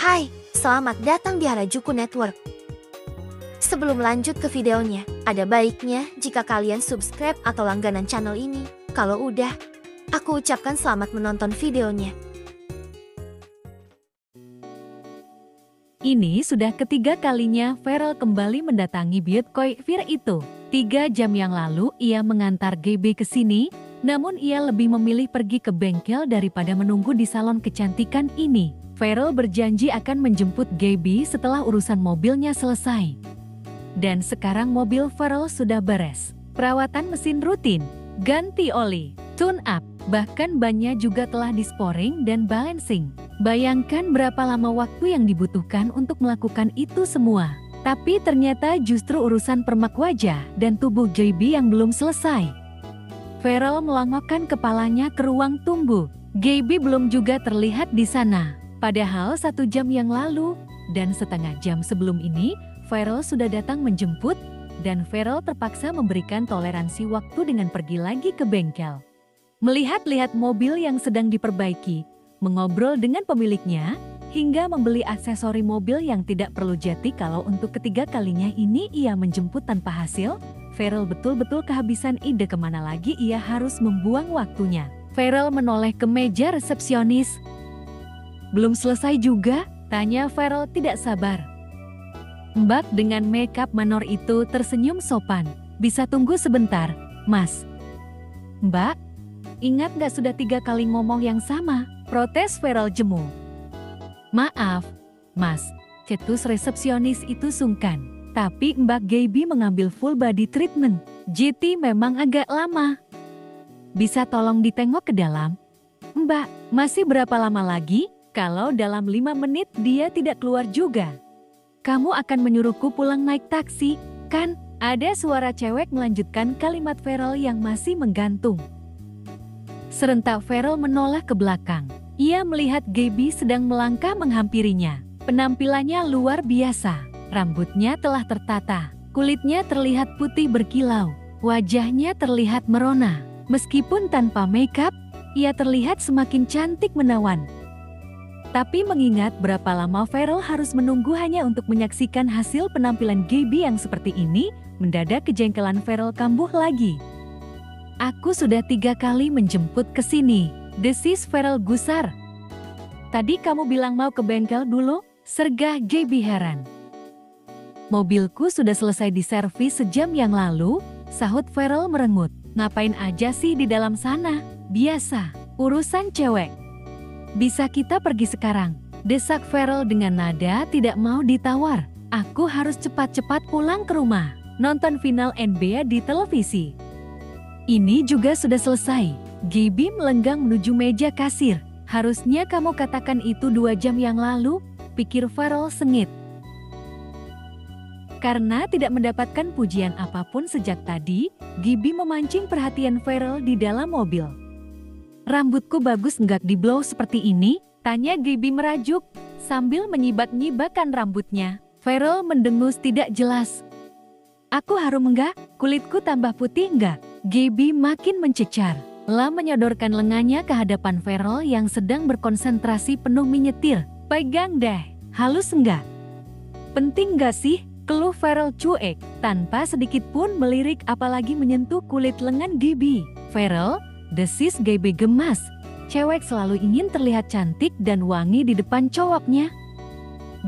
Hai, selamat datang di Harajuku Network. Sebelum lanjut ke videonya, ada baiknya jika kalian subscribe atau langganan channel ini. Kalau udah, aku ucapkan selamat menonton videonya. Ini sudah ketiga kalinya Feral kembali mendatangi Byeotkoi Vir itu. 3 jam yang lalu ia mengantar GB ke sini, namun ia lebih memilih pergi ke bengkel daripada menunggu di salon kecantikan ini. Feral berjanji akan menjemput GB setelah urusan mobilnya selesai. Dan sekarang mobil Feral sudah beres. Perawatan mesin rutin, ganti oli, tune up, bahkan bannya juga telah disporing dan balancing. Bayangkan berapa lama waktu yang dibutuhkan untuk melakukan itu semua. Tapi ternyata justru urusan permak wajah dan tubuh GB yang belum selesai. Feral melongokkan kepalanya ke ruang tunggu. GB belum juga terlihat di sana. Padahal 1 jam yang lalu dan setengah jam sebelum ini, Feral sudah datang menjemput dan Feral terpaksa memberikan toleransi waktu dengan pergi lagi ke bengkel. Melihat-lihat mobil yang sedang diperbaiki, mengobrol dengan pemiliknya, hingga membeli aksesori mobil yang tidak perlu jati kalau untuk ketiga kalinya ini ia menjemput tanpa hasil, Feral betul-betul kehabisan ide kemana lagi ia harus membuang waktunya. Feral menoleh ke meja resepsionis. Belum selesai juga? Tanya Feral tidak sabar. Mbak dengan makeup menor itu tersenyum sopan. Bisa tunggu sebentar, Mas. Mbak, ingat gak sudah 3 kali ngomong yang sama? Protes Feral jemu. Maaf, Mas, cetus resepsionis itu sungkan. Tapi Mbak GB mengambil full body treatment. GT memang agak lama. Bisa tolong ditengok ke dalam? Mbak, masih berapa lama lagi? Kalau dalam 5 menit dia tidak keluar juga. Kamu akan menyuruhku pulang naik taksi, kan? Ada suara cewek melanjutkan kalimat Feral yang masih menggantung. Serentak Feral menoleh ke belakang. Ia melihat GB sedang melangkah menghampirinya. Penampilannya luar biasa. Rambutnya telah tertata. Kulitnya terlihat putih berkilau. Wajahnya terlihat merona. Meskipun tanpa makeup, ia terlihat semakin cantik menawan. Tapi mengingat berapa lama Feral harus menunggu hanya untuk menyaksikan hasil penampilan GB yang seperti ini, mendadak kejengkelan Feral kambuh lagi. Aku sudah 3 kali menjemput ke sini, desis Feral gusar. Tadi kamu bilang mau ke bengkel dulu, sergah GB heran. Mobilku sudah selesai diservis sejam yang lalu, sahut Feral merengut. Ngapain aja sih di dalam sana? Biasa, urusan cewek. Bisa kita pergi sekarang, desak Feral dengan nada tidak mau ditawar. Aku harus cepat-cepat pulang ke rumah, nonton final NBA di televisi. Ini juga sudah selesai. GB melenggang menuju meja kasir. Harusnya kamu katakan itu 2 jam yang lalu, pikir Feral sengit. Karena tidak mendapatkan pujian apapun sejak tadi, GB memancing perhatian Feral di dalam mobil. Rambutku bagus nggak di blow seperti ini? Tanya GB merajuk, sambil menyibak-nyibakkan rambutnya. Feral mendengus tidak jelas. Aku harum enggak? Kulitku tambah putih enggak? GB makin mencecar. La menyodorkan lengannya ke hadapan Feral yang sedang berkonsentrasi penuh menyetir. Pegang deh, halus enggak? Penting enggak sih? Keluh Feral cuek, tanpa sedikit pun melirik apalagi menyentuh kulit lengan GB. Feral, desis GB gemas. Cewek selalu ingin terlihat cantik dan wangi di depan cowoknya.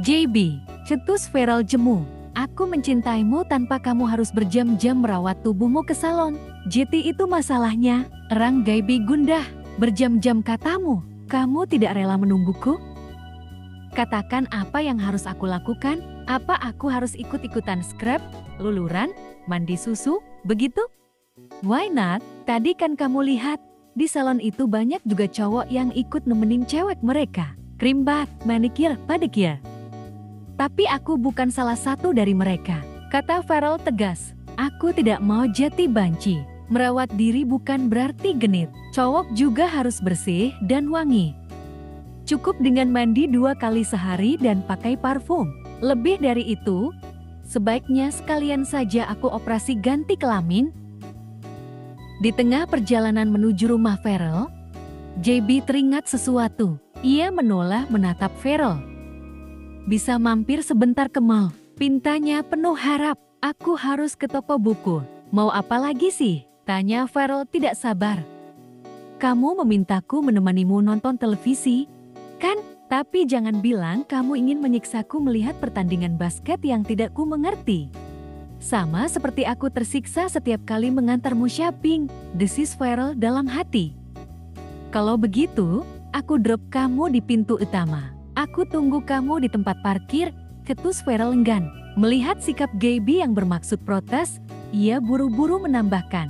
JB, cetus Feral jemu. Aku mencintaimu tanpa kamu harus berjam-jam merawat tubuhmu ke salon. GT itu masalahnya, erang GB gundah. Berjam-jam katamu, kamu tidak rela menungguku? Katakan apa yang harus aku lakukan? Apa aku harus ikut-ikutan scrub, luluran, mandi susu, begitu? Why not? Tadi kan kamu lihat, di salon itu banyak juga cowok yang ikut nemenin cewek mereka. Krim bath, manikir, pedikir. Tapi aku bukan salah satu dari mereka, kata Feral tegas. Aku tidak mau jati banci. Merawat diri bukan berarti genit. Cowok juga harus bersih dan wangi. Cukup dengan mandi 2 kali sehari dan pakai parfum. Lebih dari itu, sebaiknya sekalian saja aku operasi ganti kelamin. Di tengah perjalanan menuju rumah Feral, JB teringat sesuatu. Ia menoleh menatap Feral. bisa mampir sebentar ke mall. Pintanya penuh harap. Aku harus ke toko buku. Mau apa lagi sih? Tanya Farel tidak sabar. Kamu memintaku menemanimu nonton televisi, kan? Tapi jangan bilang kamu ingin menyiksaku melihat pertandingan basket yang tidak ku mengerti. Sama seperti aku tersiksa setiap kali mengantarmu shopping, desis Farel dalam hati. Kalau begitu, aku drop kamu di pintu utama. Aku tunggu kamu di tempat parkir, ketus Farel enggan. Melihat sikap Gaby yang bermaksud protes, ia buru-buru menambahkan.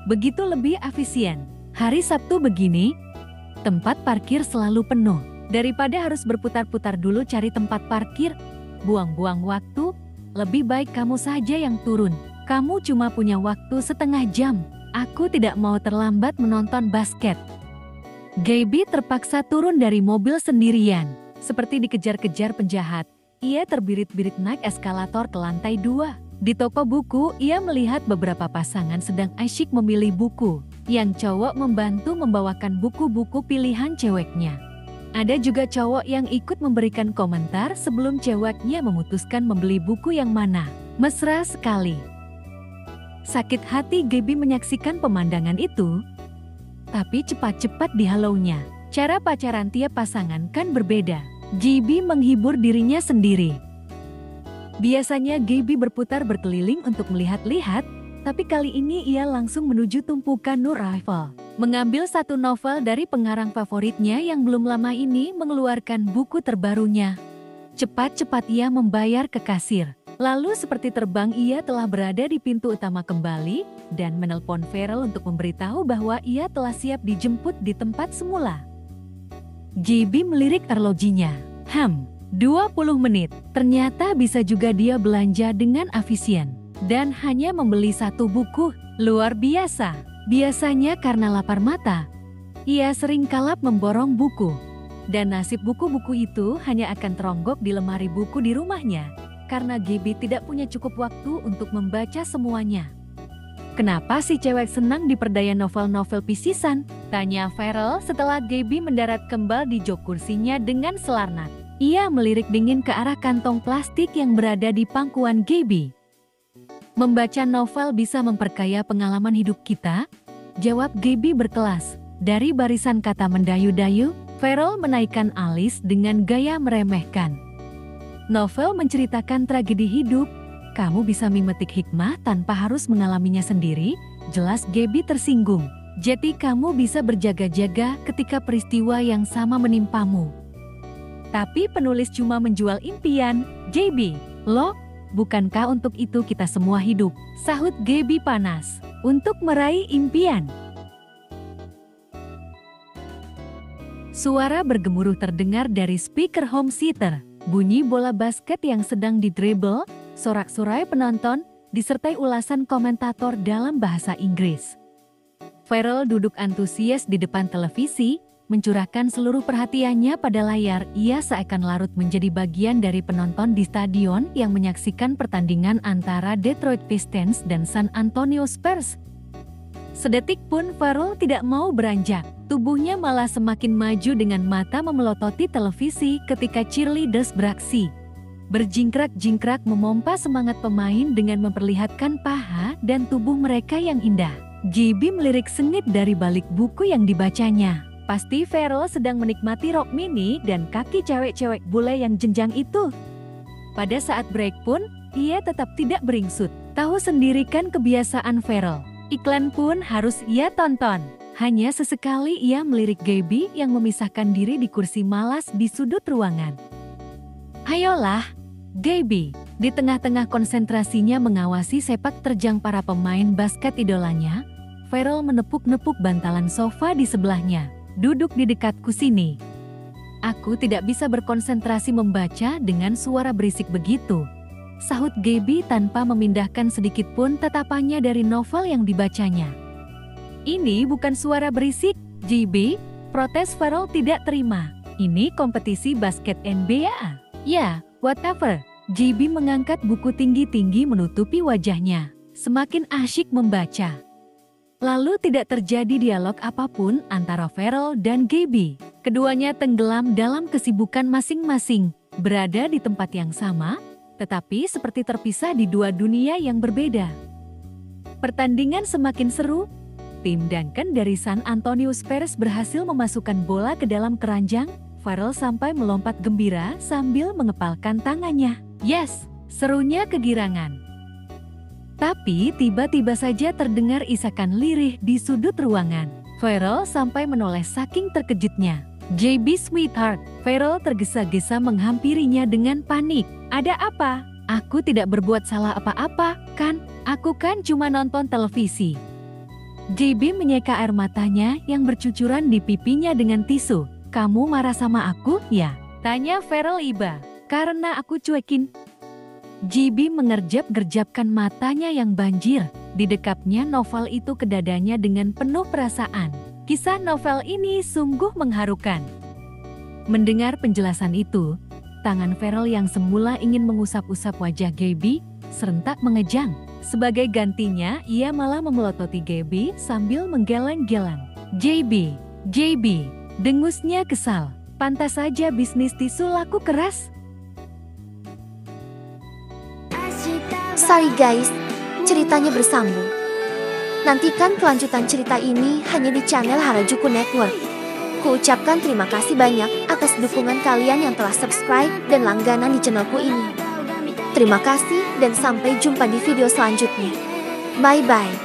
Begitu lebih efisien. Hari Sabtu begini, tempat parkir selalu penuh. Daripada harus berputar-putar dulu cari tempat parkir, buang-buang waktu, lebih baik kamu saja yang turun. Kamu cuma punya waktu setengah jam. Aku tidak mau terlambat menonton basket. Gaby terpaksa turun dari mobil sendirian. Seperti dikejar-kejar penjahat, ia terbirit-birit naik eskalator ke lantai 2. Di toko buku, ia melihat beberapa pasangan sedang asyik memilih buku. Yang cowok membantu membawakan buku-buku pilihan ceweknya. Ada juga cowok yang ikut memberikan komentar sebelum ceweknya memutuskan membeli buku yang mana. Mesra sekali. Sakit hati Gaby menyaksikan pemandangan itu, tapi cepat-cepat dihalaunya. Cara pacaran tiap pasangan kan berbeda. Gaby menghibur dirinya sendiri. Biasanya Gaby berputar berkeliling untuk melihat-lihat, tapi kali ini ia langsung menuju tumpukan Nur Rifle. Mengambil satu novel dari pengarang favoritnya yang belum lama ini mengeluarkan buku terbarunya. Cepat-cepat ia membayar ke kasir. Lalu seperti terbang ia telah berada di pintu utama kembali dan menelpon Farel untuk memberitahu bahwa ia telah siap dijemput di tempat semula. Gaby melirik arlojinya. 20 menit. Ternyata bisa juga dia belanja dengan efisien. Dan hanya membeli satu buku. Luar biasa. Biasanya karena lapar mata, ia sering kalap memborong buku. Dan nasib buku-buku itu hanya akan teronggok di lemari buku di rumahnya. Karena Gaby tidak punya cukup waktu untuk membaca semuanya. Kenapa si cewek senang diperdaya novel-novel pisisan? Tanya Farel setelah Gaby mendarat kembal di jok kursinya dengan selarnak. Ia melirik dingin ke arah kantong plastik yang berada di pangkuan Gaby. Membaca novel bisa memperkaya pengalaman hidup kita? Jawab Gaby berkelas. Dari barisan kata mendayu-dayu, Farel menaikkan alis dengan gaya meremehkan. Novel menceritakan tragedi hidup. Kamu bisa memetik hikmah tanpa harus mengalaminya sendiri, jelas Gaby tersinggung. Jadi kamu bisa berjaga-jaga ketika peristiwa yang sama menimpamu. Tapi penulis cuma menjual impian, Gaby. Loh? Bukankah untuk itu kita semua hidup? Sahut Gaby panas. Untuk meraih impian. Suara bergemuruh terdengar dari speaker home theater. Bunyi bola basket yang sedang didribble, sorak-sorai penonton, disertai ulasan komentator dalam bahasa Inggris. Farel duduk antusias di depan televisi, mencurahkan seluruh perhatiannya pada layar. Ia seakan larut menjadi bagian dari penonton di stadion yang menyaksikan pertandingan antara Detroit Pistons dan San Antonio Spurs. Sedetik pun Farel tidak mau beranjak. Tubuhnya malah semakin maju dengan mata memelototi televisi ketika cheerleaders beraksi. Berjingkrak-jingkrak memompa semangat pemain dengan memperlihatkan paha dan tubuh mereka yang indah. Gaby melirik sengit dari balik buku yang dibacanya. Pasti Farel sedang menikmati rok mini dan kaki cewek-cewek bule yang jenjang itu. Pada saat break pun, ia tetap tidak beringsut. Tahu sendiri kan kebiasaan Farel. Iklan pun harus ia tonton. Hanya sesekali ia melirik Gaby yang memisahkan diri di kursi malas di sudut ruangan. Ayolah, Gaby. Di tengah-tengah konsentrasinya mengawasi sepak terjang para pemain basket idolanya, Farel menepuk-nepuk bantalan sofa di sebelahnya. Duduk di dekatku sini. Aku tidak bisa berkonsentrasi membaca dengan suara berisik begitu. Sahut Gaby tanpa memindahkan sedikit pun tatapannya dari novel yang dibacanya. Ini bukan suara berisik, Gaby. Protes Farel tidak terima. Ini kompetisi basket NBA. Ya, whatever. Gaby mengangkat buku tinggi-tinggi menutupi wajahnya. Semakin asyik membaca. Lalu tidak terjadi dialog apapun antara Farel dan Gaby. Keduanya tenggelam dalam kesibukan masing-masing. berada di tempat yang sama, tetapi seperti terpisah di dua dunia yang berbeda. Pertandingan semakin seru. Tim Duncan dari San Antonio Spurs berhasil memasukkan bola ke dalam keranjang. Farrell sampai melompat gembira sambil mengepalkan tangannya. Yes, serunya kegirangan. Tapi tiba-tiba saja terdengar isakan lirih di sudut ruangan. Farrell sampai menoleh saking terkejutnya. JB sweetheart, Farrell tergesa-gesa menghampirinya dengan panik. Ada apa? Aku tidak berbuat salah apa-apa, kan? Aku kan cuma nonton televisi. JB menyeka air matanya yang bercucuran di pipinya dengan tisu. Kamu marah sama aku, ya? Tanya Farrell iba. Karena aku cuekin. JB mengerjap-gerjapkan matanya yang banjir. Didekapnya novel itu ke dadanya dengan penuh perasaan. Kisah novel ini sungguh mengharukan. Mendengar penjelasan itu, tangan Farrell yang semula ingin mengusap-usap wajah Gaby serentak mengejang. Sebagai gantinya, ia malah memelototi Gaby sambil menggeleng-geleng. JB, dengusnya kesal. Pantas saja bisnis tisu laku keras. Sorry guys, ceritanya bersambung. Nantikan kelanjutan cerita ini hanya di channel Harajuku Network. Kuucapkan terima kasih banyak atas dukungan kalian yang telah subscribe dan langganan di channelku ini. Terima kasih dan sampai jumpa di video selanjutnya. Bye-bye.